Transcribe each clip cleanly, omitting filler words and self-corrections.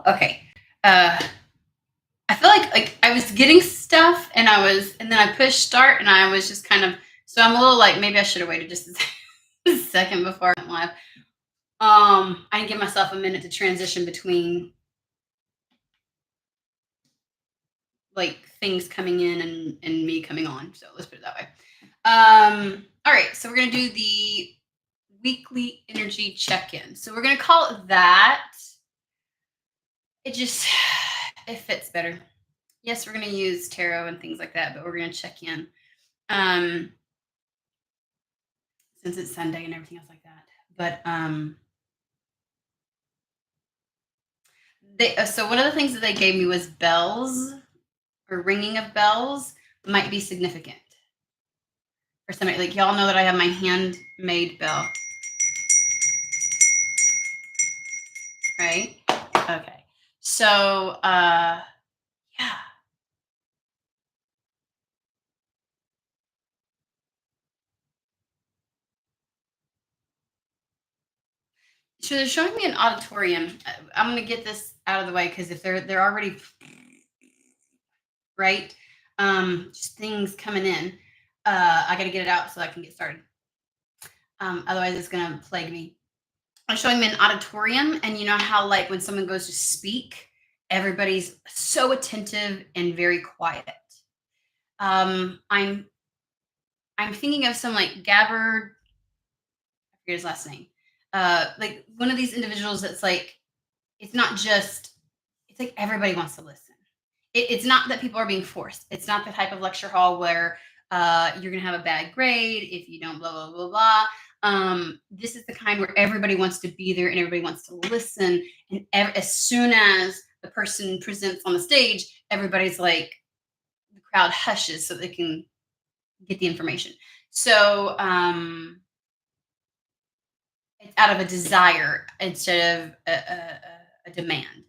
Okay. I feel like I was getting stuff and then I pushed start and I was just kind of, so I'm a little like, maybe I should have waited just a second before I went live. I didn't give myself a minute to transition between like things coming in and me coming on. So let's put it that way. All right. So we're going to do the weekly energy check-in. So we're going to call it that. It fits better. Yes, we're going to use tarot and things like that, but we're going to check in. Since it's Sunday and everything else like that. But so one of the things that they gave me was bells, or ringing of bells might be significant for somebody. Like, y'all know that I have my handmade bell, right? Okay. So yeah. So they're showing me an auditorium. I'm gonna get this out of the way because if they're already right, just things coming in. I gotta get it out so I can get started. Otherwise, it's gonna plague me. I'm showing them an auditorium, and you know how like when someone goes to speak, everybody's so attentive and very quiet. I'm thinking of some like Gabbard, I forget his last name. Like one of these individuals that's like, it's not just, it's like everybody wants to listen. It's not that people are being forced. It's not the type of lecture hall where you're gonna have a bad grade if you don't blah blah blah blah. This is the kind where everybody wants to be there and everybody wants to listen. And as soon as the person presents on the stage, everybody's like, the crowd hushes so they can get the information. So it's out of a desire instead of a demand.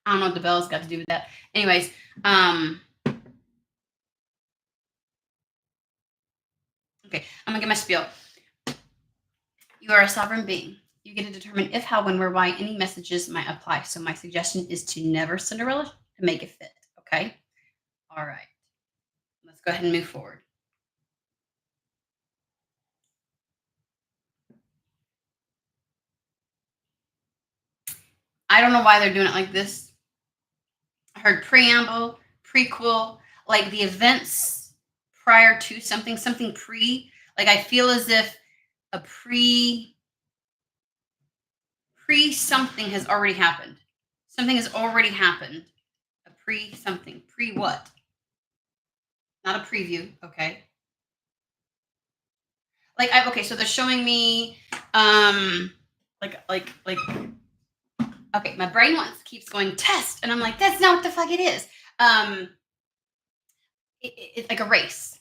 I don't know what the bell's got to do with that. Anyways, okay, I'm gonna get my spiel. You are a sovereign being. You get to determine if, how, when, where, why any messages might apply. So my suggestion is to never Cinderella to make it fit. Okay. All right. Let's go ahead and move forward. I don't know why they're doing it like this. I heard preamble, prequel, like the events prior to something pre. Like I feel as if a pre something has already happened. Something has already happened. A pre something. Pre what? Not a preview. Okay. Like okay, so they're showing me like okay, my brain keeps going test, and I'm like, that's not what the fuck it is. It's like a race,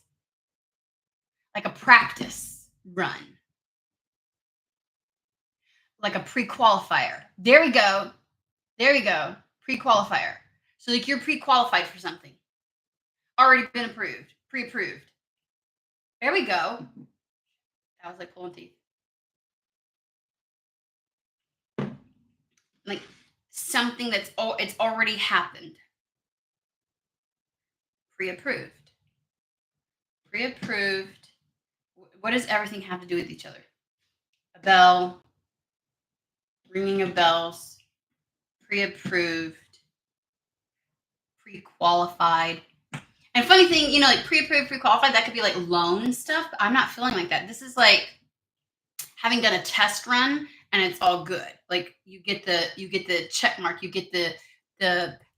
like a practice run, like a pre-qualifier. There we go. Pre-qualifier. So like you're pre-qualified for something. Already been approved, pre-approved. There we go. That was like pulling teeth. Like something it's already happened. Pre-approved. Pre-approved. What does everything have to do with each other? A bell, ringing of bells, pre-approved, pre-qualified. And funny thing, you know, like pre-approved, pre-qualified, that could be like loan stuff, but I'm not feeling like that. This is like having done a test run and it's all good. Like you get the check mark, you get the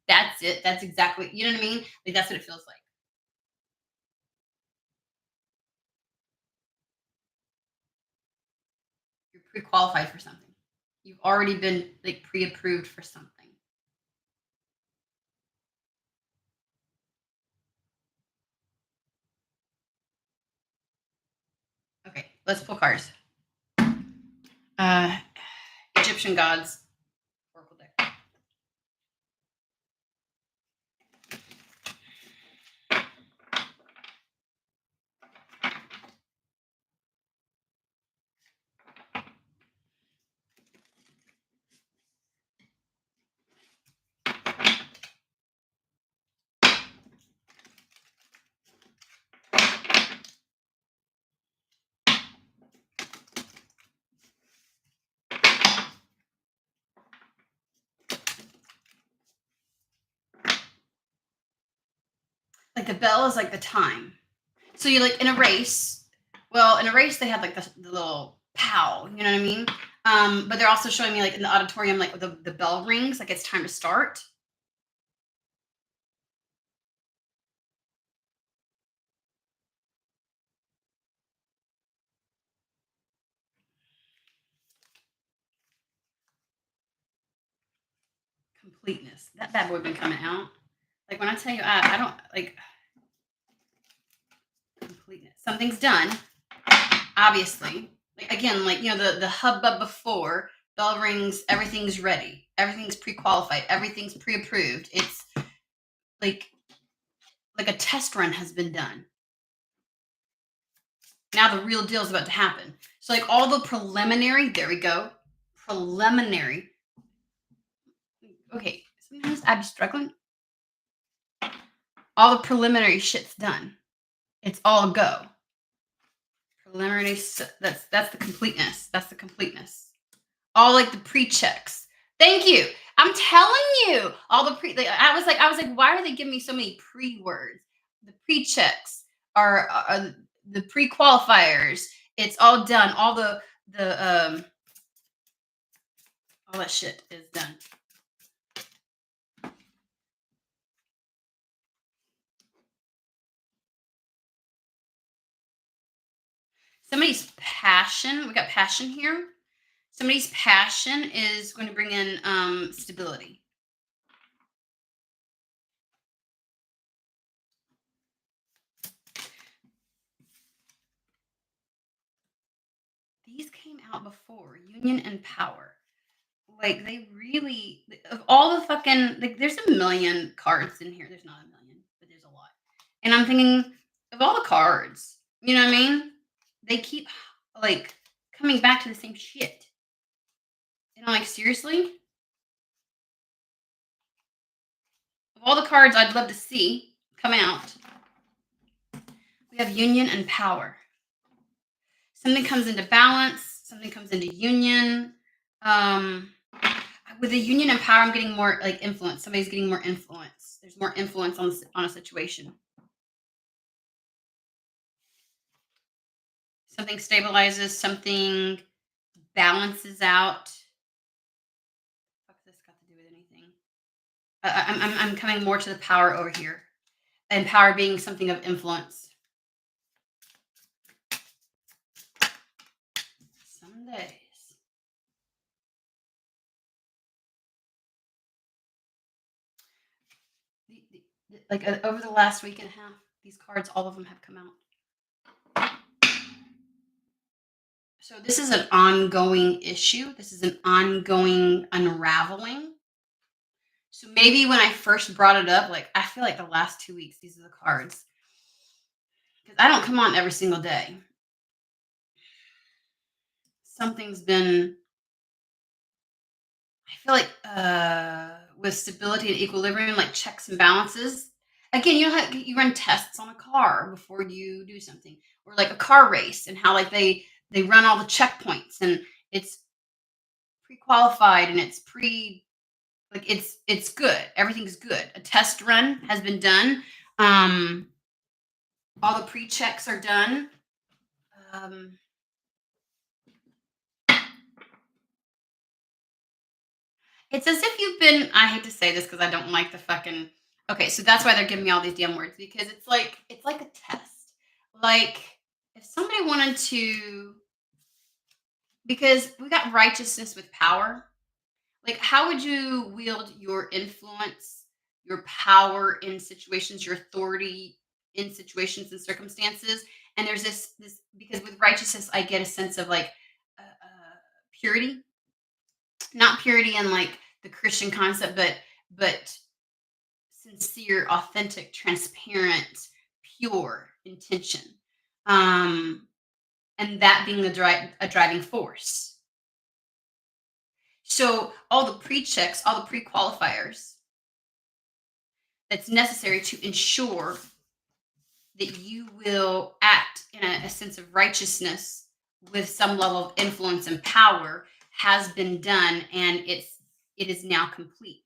that's it. That's exactly, you know what I mean? Like that's what it feels like. You're pre-qualified for something. You've already been like pre-approved for something. Okay, let's pull cards. Egyptian gods. Oracle deck. Like the bell is like the time. So you like in a race. Well, in a race they have like the little pow. You know what I mean? But they're also showing me like in the auditorium, like the bell rings, like it's time to start. Completeness. That bad boy been coming out. Like when I tell you, I don't like completeness. Something's done, obviously. Like again, like the hubbub before bell rings, everything's ready, everything's pre-qualified, everything's pre-approved. It's like like a test run has been done. Now the real deal is about to happen. So like all the preliminary, there we go, preliminary. Okay, sometimes I'm struggling. All the preliminary shit's done. It's all go. Preliminary. That's the completeness. That's the completeness. All like the pre-checks. Thank you. I'm telling you, all the pre. Like, I was like, why are they giving me so many pre-words? The pre-checks are the pre-qualifiers. It's all done. All the all that shit is done. Somebody's passion. We got passion here. Somebody's passion is going to bring in stability. These came out before union and power. Like they really of all the fucking like there's a million cards in here. There's not a million, but there's a lot. And I'm thinking of all the cards, you know what I mean? They keep like coming back to the same shit. And I'm like, seriously? Of all the cards I'd love to see come out, we have union and power. Something comes into balance, something comes into union. Um with the union and power, I'm getting more like influence. Somebody's getting more influence. There's more influence on a situation. Something stabilizes, something balances out. What's this got to do with anything? I'm coming more to the power over here, and power being something of influence. Some days. Like over the last week and a half, these cards, all of them have come out. So this is an ongoing issue. This is an ongoing unraveling. So maybe when I first brought it up, like I feel like the last 2 weeks, these are the cards. Because I don't come on every single day. Something's been, I feel like with stability and equilibrium, like checks and balances. Again, you know how you run tests on a car before you do something, or like a car race, and how like they run all the checkpoints, and it's pre-qualified and it's pre like it's good. Everything's good. A test run has been done. Um, all the pre-checks are done. Um, it's as if you've been. I hate to say this because I don't like the fucking. Okay, so that's why they're giving me all these damn words because it's like a test. Like if somebody wanted to, because we got righteousness with power. Like how would you wield your influence, your power in situations, your authority in situations and circumstances? And there's this because with righteousness, I get a sense of like purity, not purity in like the Christian concept, but sincere, authentic, transparent, pure intention. Um, and that being a driving force. So all the pre-checks, all the pre-qualifiers that's necessary to ensure that you will act in a sense of righteousness with some level of influence and power has been done, and it is now complete.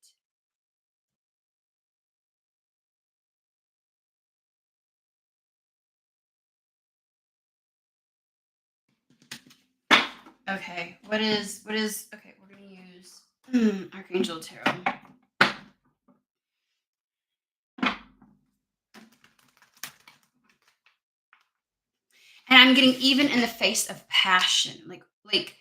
Okay. What is okay, we're gonna use Archangel Tarot. And I'm getting even in the face of passion. Like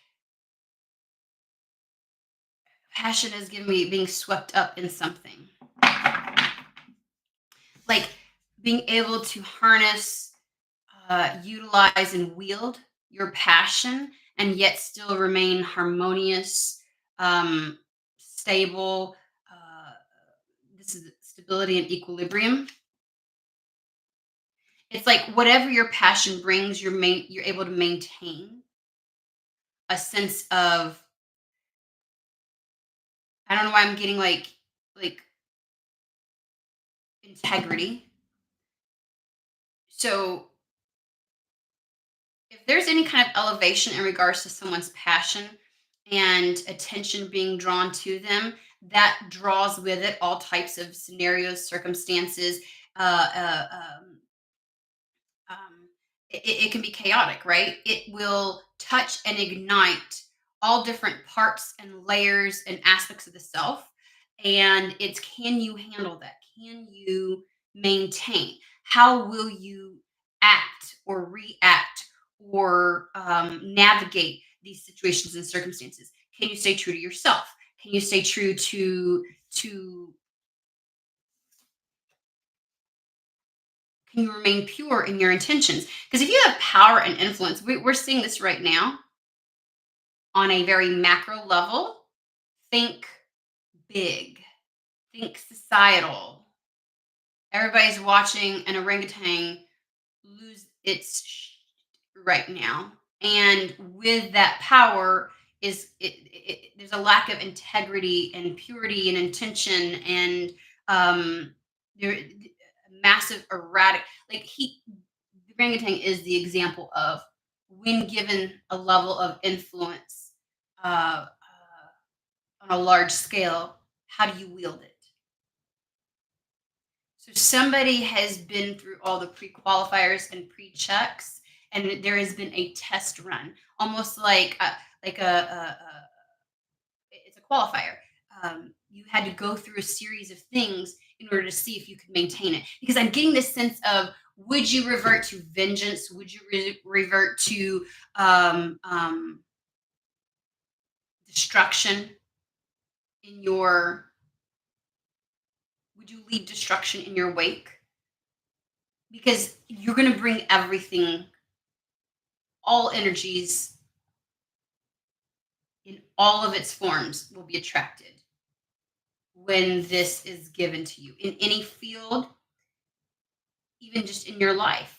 passion is giving me being swept up in something. Like being able to harness, utilize, and wield your passion and yet still remain harmonious, stable. Uh, this is stability and equilibrium. It's like whatever your passion brings, you're able to maintain a sense of, I don't know why I'm getting like integrity. So if there's any kind of elevation in regards to someone's passion and attention being drawn to them, that draws with it all types of scenarios, circumstances. Uh, uh, um, um, it can be chaotic, right? It will touch and ignite all different parts and layers and aspects of the self. And it's, can you handle that? Can you maintain? How will you act or react or navigate these situations and circumstances? Can you stay true to yourself? Can you stay true to can you remain pure in your intentions? Because if you have power and influence, we're seeing this right now on a very macro level. Think big, think societal. Everybody's watching an orangutan lose its right now. And with that power is there's a lack of integrity and purity and intention and there massive erratic, like he the orangutan is the example of when given a level of influence on a large scale, how do you wield it? So somebody has been through all the pre-qualifiers and pre-checks, and there has been a test run, almost like it's a qualifier. You had to go through a series of things in order to see if you could maintain it. Because I'm getting this sense of, would you revert to vengeance? Would you revert to destruction in your? Would you leave destruction in your wake? Because you're going to bring everything, all energies in all of its forms will be attracted when this is given to you in any field, even just in your life.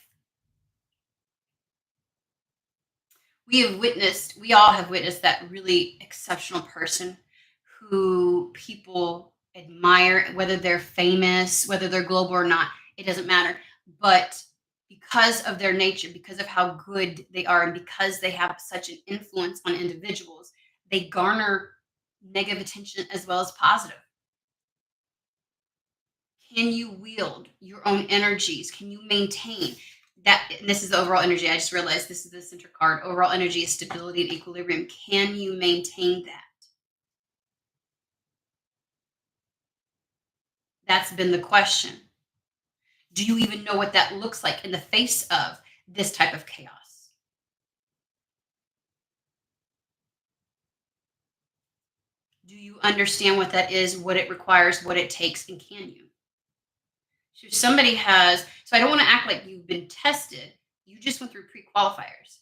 We all have witnessed that really exceptional person who people admire, whether they're famous, whether they're global or not, it doesn't matter. But because of their nature, because of how good they are, and because they have such an influence on individuals, they garner negative attention as well as positive. Can you wield your own energies? Can you maintain that? And this is the overall energy. I just realized this is the center card. Overall energy is stability and equilibrium. Can you maintain that? That's been the question. Do you even know what that looks like in the face of this type of chaos? Do you understand what that is, what it requires, what it takes, and can you? So somebody has, so I don't want to act like you've been tested. You just went through pre qualifiers.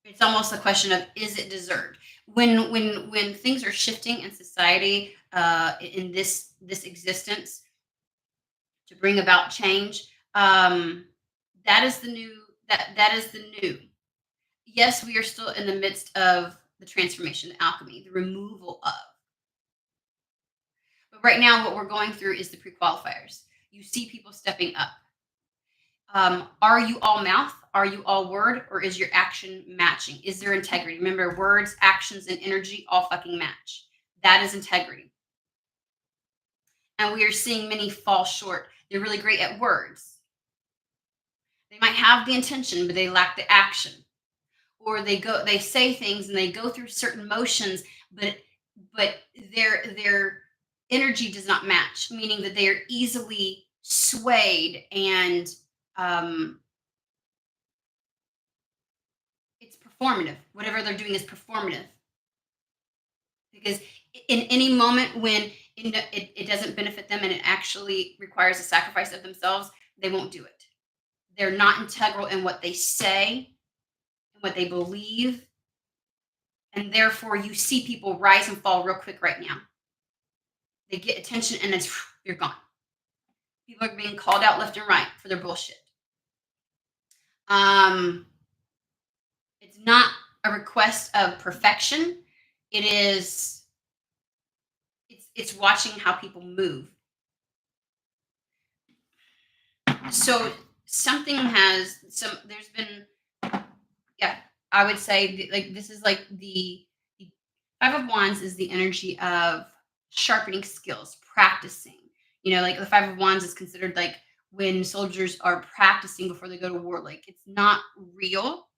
It's almost a question of, is it deserved? When things are shifting in society, in this existence to bring about change, that is the new, that is the new. Yes, we are still in the midst of the transformation, the alchemy, the removal of. But right now, what we're going through is the pre-qualifiers. You see people stepping up. Are you all mouth? Are you all word? Or is your action matching? Is there integrity? Remember, words, actions, and energy all fucking match. That is integrity. And we are seeing many fall short. They're really great at words. They might have the intention, but they lack the action. Or they say things and they go through certain motions, but but their energy does not match, meaning that they are easily swayed and um, it's performative. Whatever they're doing is performative because in any moment when it doesn't benefit them and it actually requires a sacrifice of themselves, they won't do it. They're not integral in what they say and what they believe, and therefore you see people rise and fall real quick right now. They get attention and then you're gone. People are being called out left and right for their bullshit. Um, it's not a request of perfection. It is it's watching how people move. So something has some there's been yeah, I would say like this is like the Five of Wands is the energy of sharpening skills, practicing. You know, like the Five of Wands is considered like when soldiers are practicing before they go to war. Like it's not real.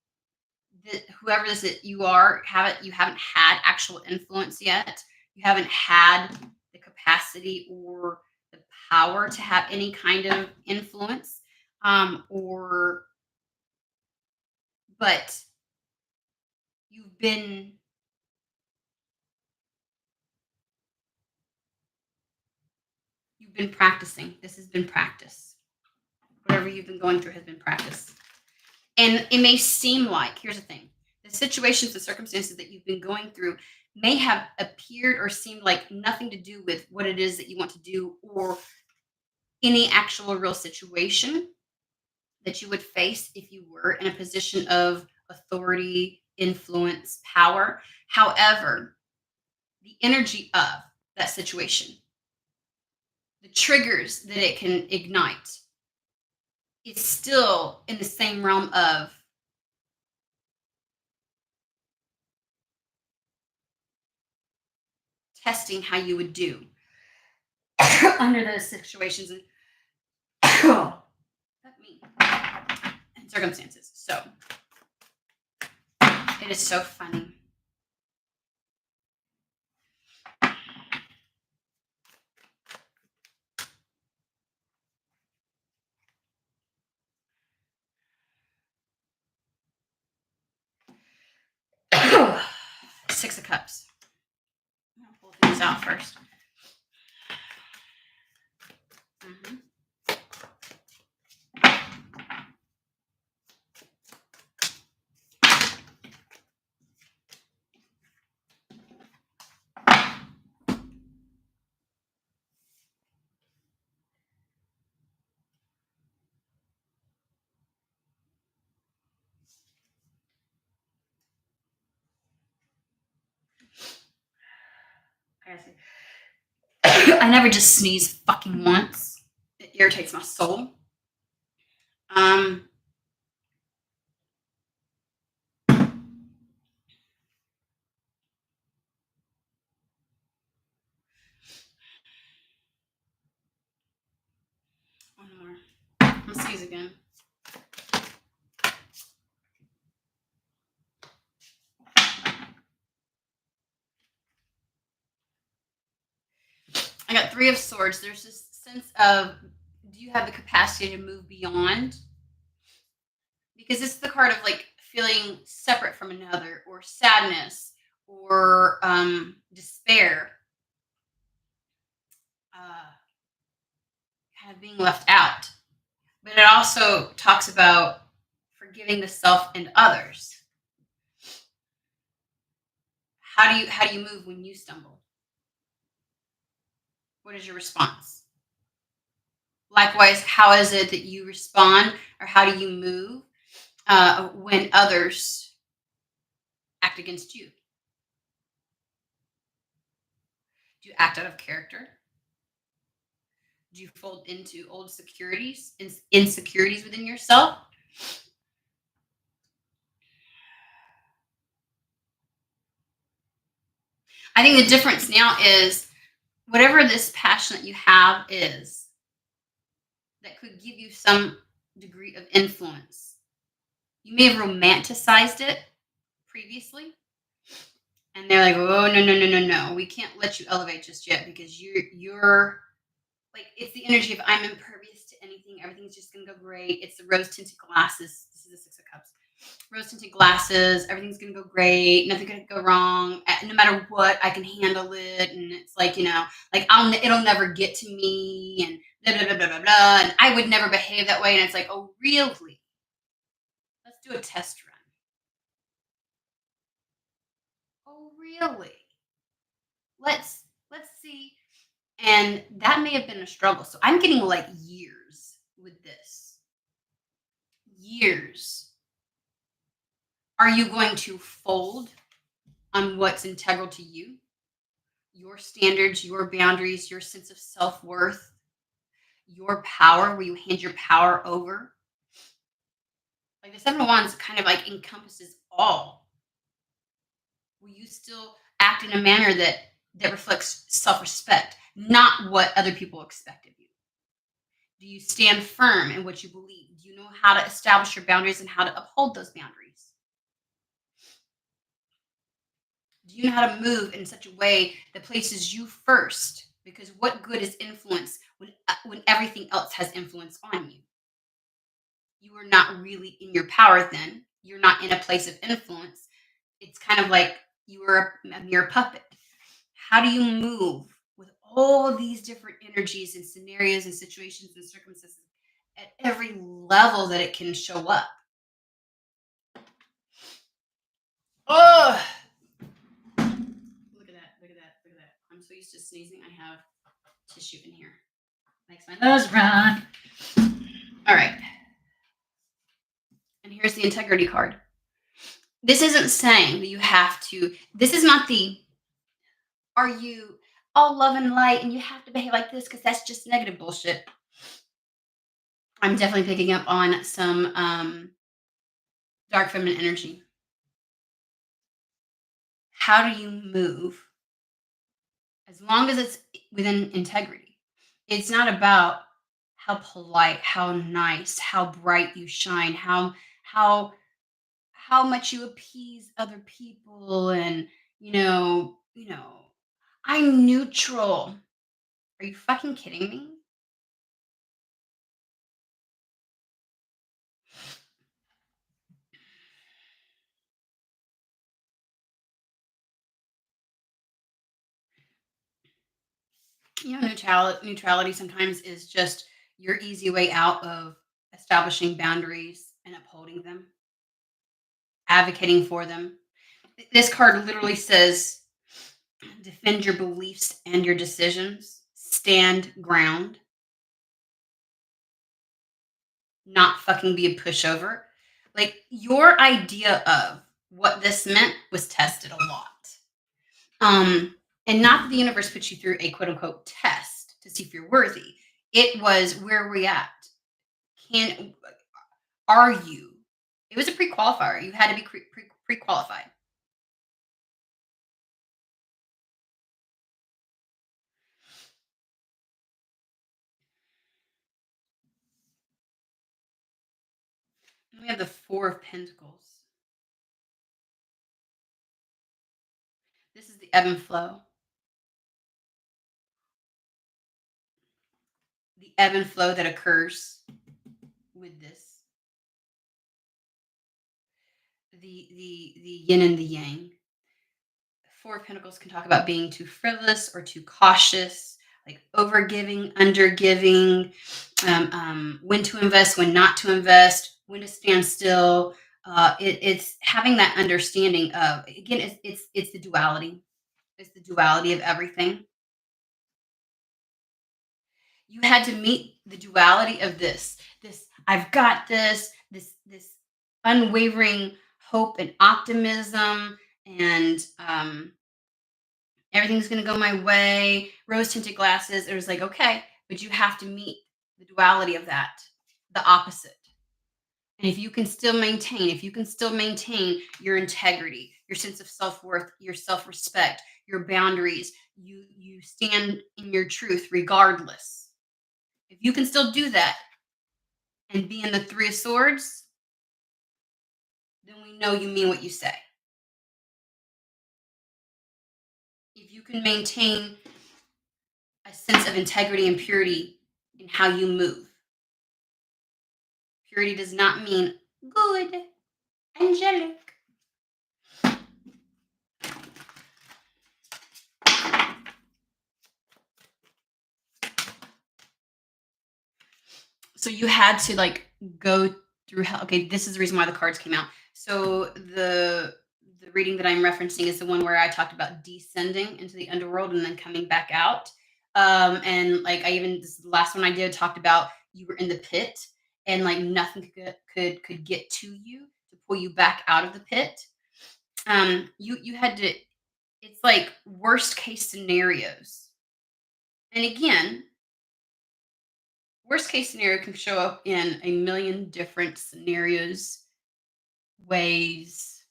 That whoever this is, you haven't had actual influence yet. You haven't had the capacity or the power to have any kind of influence. Or but you've been you've been practicing. This has been practice. Whatever you've been going through has been practice. And it may seem like, here's the thing, the situations, the circumstances that you've been going through may have appeared or seemed like nothing to do with what it is that you want to do or any actual real situation that you would face if you were in a position of authority, influence, power. However, the energy of that situation, the triggers that it can ignite, is still in the same realm of testing how you would do under those situations and and circumstances. So it is so funny. Six of Cups. I'm gonna pull things out 1st. Mhm. I never just sneeze fucking once. It irritates my soul. Um, one more. I'm gonna sneeze again. I got Three of Swords. There's this sense of, do you have the capacity to move beyond? Because it's the card of like feeling separate from another, or sadness, or despair, uh, kind of being left out. But it also talks about forgiving the self and others. How do you move when you stumble? What is your response? Likewise, how is it that you respond, or how do you move when others act against you? Do you act out of character? Do you fold into old insecurities within yourself? I think the difference now is whatever this passion that you have is that could give you some degree of influence. You may have romanticized it previously, and they're like, "Oh no, no, no, no, no! We can't let you elevate just yet because you're like it's the energy of I'm impervious to anything. Everything's just gonna go great. It's the rose tinted glasses. This is the Six of Cups. Rose tinted glasses. Everything's gonna go great. Nothing gonna go wrong. No matter what, I can handle it. And it's like like it'll never get to me. And blah blah blah blah blah blah. And I would never behave that way. And it's like, oh really? Let's do a test run. Oh really? Let's see. And that may have been a struggle. So I'm getting like years with this. Years. Are you going to fold on what's integral to you? Your standards, your boundaries, your sense of self worth, your power, where you hand your power over? Like the Seven of Wands kind of like encompasses all. Will you still act in a manner that reflects self respect, not what other people expect of you? Do you stand firm in what you believe? Do you know how to establish your boundaries and how to uphold those boundaries? Do you know how to move in such a way that places you first? Because what good is influence when everything else has influence on you? You are not really in your power then. You're not in a place of influence. It's kind of like you are a mere puppet. How do you move with all these different energies and scenarios and situations and circumstances at every level that it can show up? Oh, look at that, look at that, look at that. I'm so used to sneezing. I have tissue in here. Makes my nose run. All right. And here's the integrity card. This isn't saying that you have to, this is not the, are you all love and light and you have to behave like this because that's just negative bullshit. I'm definitely picking up on some dark feminine energy. How do you move? As long as it's within integrity. It's not about how polite, how nice, how bright you shine, how how much you appease other people and I'm neutral. Are you fucking kidding me? Neutrality sometimes is just your easy way out of establishing boundaries and upholding them, advocating for them. This card literally says defend your beliefs and your decisions, stand ground, not fucking be a pushover. Like your idea of what this meant was tested a lot. And not that the universe puts you through a quote unquote test to see if you're worthy. It was where are we at? Can are you? It was a pre-qualifier. You had to be pre-qualified. We have the Four of Pentacles. This is the ebb and flow. The ebb and flow that occurs with this. The yin and the yang. Four of Pentacles can talk about being too frivolous or too cautious, like over giving, under giving, when to invest, when not to invest, when to stand still. It's having that understanding of again, it's the duality. It's the duality of everything. You had to meet the duality of this I've got this unwavering hope and optimism and everything's going to go my way, rose tinted glasses. It was like, okay, but you have to meet the duality of that, the opposite. And if you can still maintain your integrity, your sense of self-worth, your self-respect, your boundaries. You stand in your truth regardless. If you can still do that and be in the Three of Swords, then we know you mean what you say. If you can maintain a sense of integrity and purity in how you move. Purity does not mean good, angelic. So you had to like go through hell. Okay, this is the reason why the cards came out. So the reading that I'm referencing is the one where I talked about descending into the underworld and then coming back out. And like I even this last one I did talked about you were in the pit and like nothing could get to you to pull you back out of the pit. You had to. It's like worst case scenarios. And again, worst case scenario can show up in a million different scenarios, ways,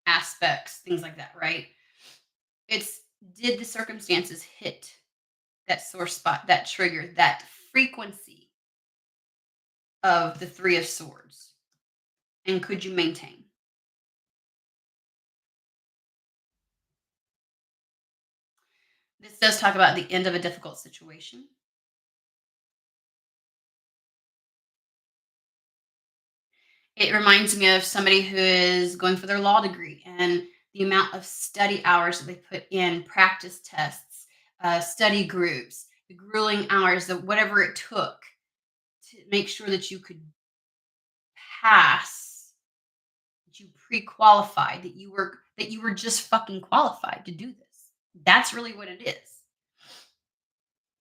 aspects, things like that, right? It's did the circumstances hit that sore spot, that trigger, that frequency of the Three of Swords? And could you maintain? This does talk about the end of a difficult situation. It reminds me of somebody who is going for their law degree and the amount of study hours that they put in, practice tests, study groups, the grueling hours, the whatever it took to make sure that you could pass, that you pre-qualified, that you were just fucking qualified to do this. That's really what it is.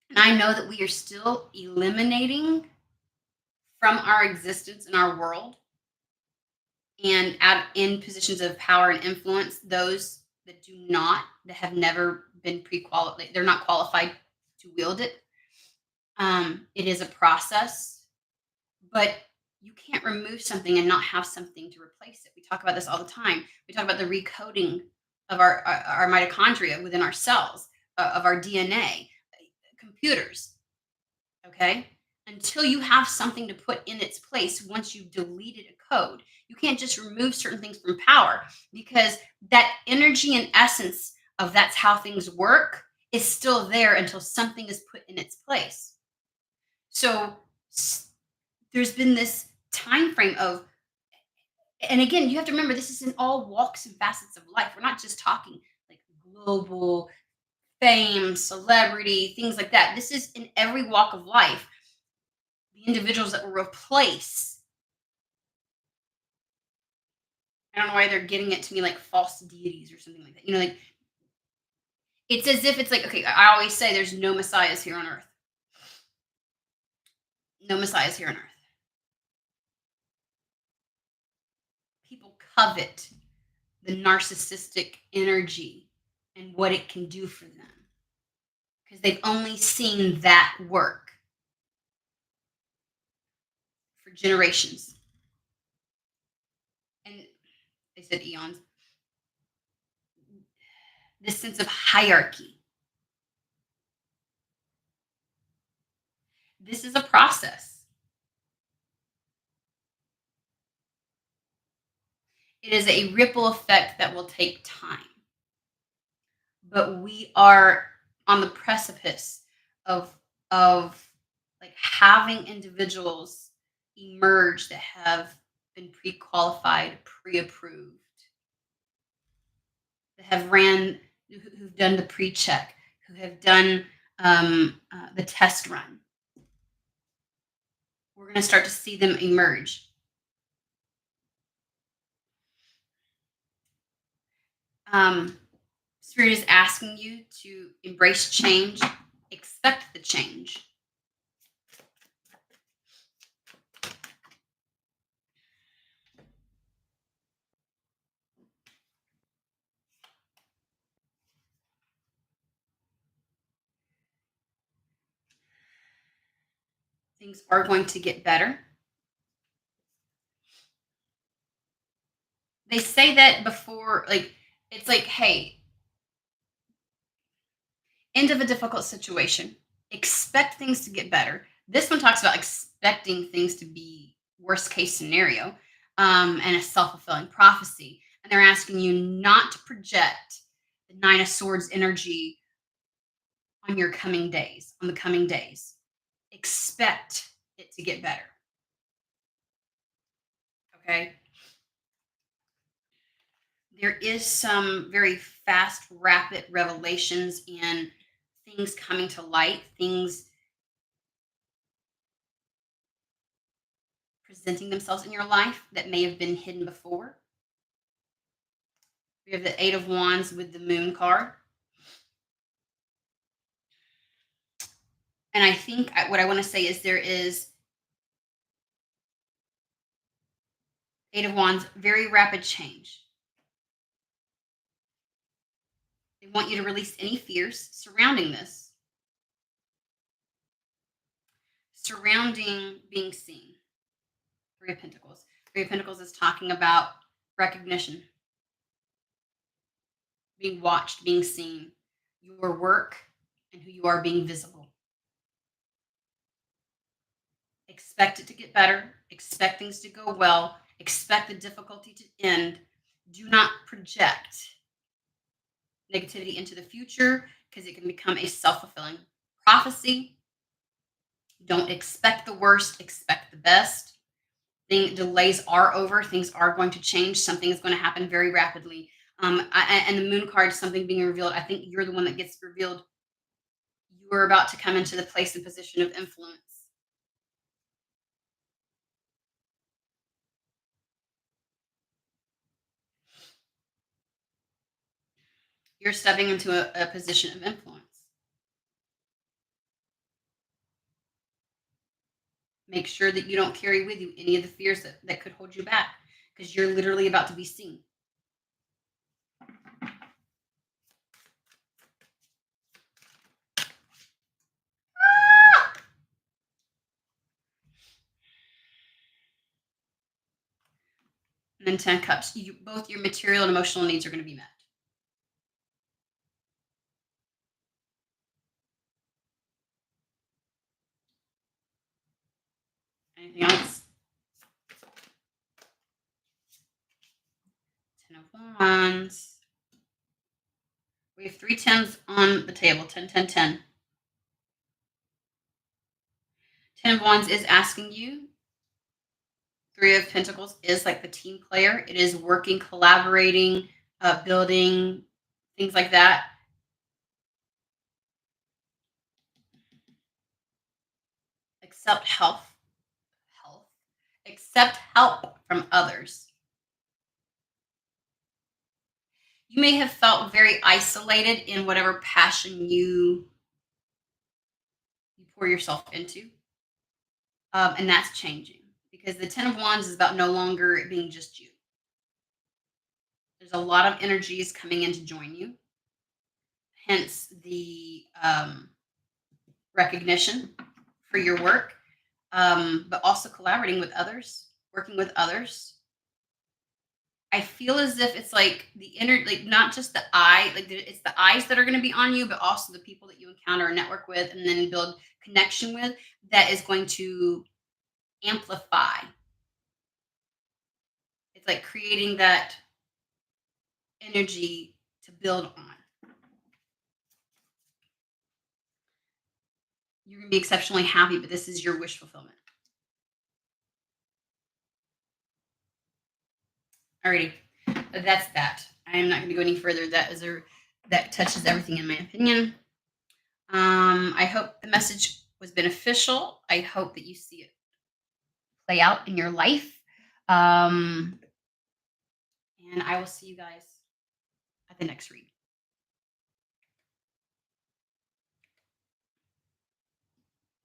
And I know that we are still eliminating from our existence in our world and in positions of power and influence those that do not, that have never been pre-qualified, they're not qualified to wield it. It is a process, but you can't remove something and not have something to replace it. We talk about this all the time. We talk about the recoding of our mitochondria within our cells, of our DNA, computers. Okay, until you have something to put in its place once you've deleted a code, you can't just remove certain things from power, because that energy and essence of that's how things work is still there until something is put in its place. So there's been this time frame of, and again, you have to remember this is in all walks and facets of life. We're not just talking like global fame, celebrity, things like that. This is in every walk of life. The individuals that will replace, I don't know why they're getting it to me like false deities or something like that. Like it's as if it's like, okay, I always say there's no messiahs here on earth. No messiahs here on earth. People covet the narcissistic energy and what it can do for them because they've only seen that work for generations. And they said eons. This sense of hierarchy. This is a process. It is a ripple effect that will take time. But we are on the precipice of like having individuals emerge that have been pre-qualified, pre-approved, that have who've done the pre-check, who have done the test run. We're going to start to see them emerge. Spirit is asking you to embrace change, expect the change. Things are going to get better. They say that before, like It's like, hey, end of a difficult situation. Expect things to get better. This one talks about expecting things to be worst case scenario, and a self fulfilling prophecy. And they're asking you not to project the Nine of Swords energy on your coming days, on the coming days. Expect it to get better. Okay. There is some very fast, rapid revelations and things coming to light, things presenting themselves in your life that may have been hidden before. We have the Eight of Wands with the Moon card. And I think what I want to say is there is Eight of Wands, very rapid change. They want you to release any fears surrounding this, surrounding being seen. Three of Pentacles. Three of Pentacles is talking about recognition, being watched, being seen, your work, and who you are being visible. Expect it to get better. Expect things to go well. Expect the difficulty to end. Do not project negativity into the future because it can become a self fulfilling prophecy. Don't expect the worst, expect the best. Delays are over. Things are going to change. Something is going to happen very rapidly. And the moon card, something being revealed. I think you're the one that gets revealed. You are about to come into the place and position of influence. You're stepping into a position of influence. Make sure that you don't carry with you any of the fears that could hold you back because you're literally about to be seen. And then 10 cups. Both your material and emotional needs are going to be met. Anything else? 10 of Wands. We have three tens on the table. 10, 10, 10. 10 of Wands is asking you. Three of Pentacles is like the team player. It is working, collaborating, building, things like that. Accept health. Accept help from others. You may have felt very isolated in whatever passion you pour yourself into. And that's changing because the 10 of Wands is about no longer it being just you. There's a lot of energies coming in to join you, hence the recognition for your work, but also collaborating with others, working with others. I feel as if it's like the inner, like not just the eye, like it's the eyes that are going to be on you, but also the people that you encounter and network with, and then build connection with that is going to amplify. It's like creating that energy to build on. You're going to be exceptionally happy, but this is your wish fulfillment. Alrighty, that's that. I am not going to go any further. That touches everything in my opinion. I hope the message was beneficial. I hope that you see it play out in your life. And I will see you guys at the next read.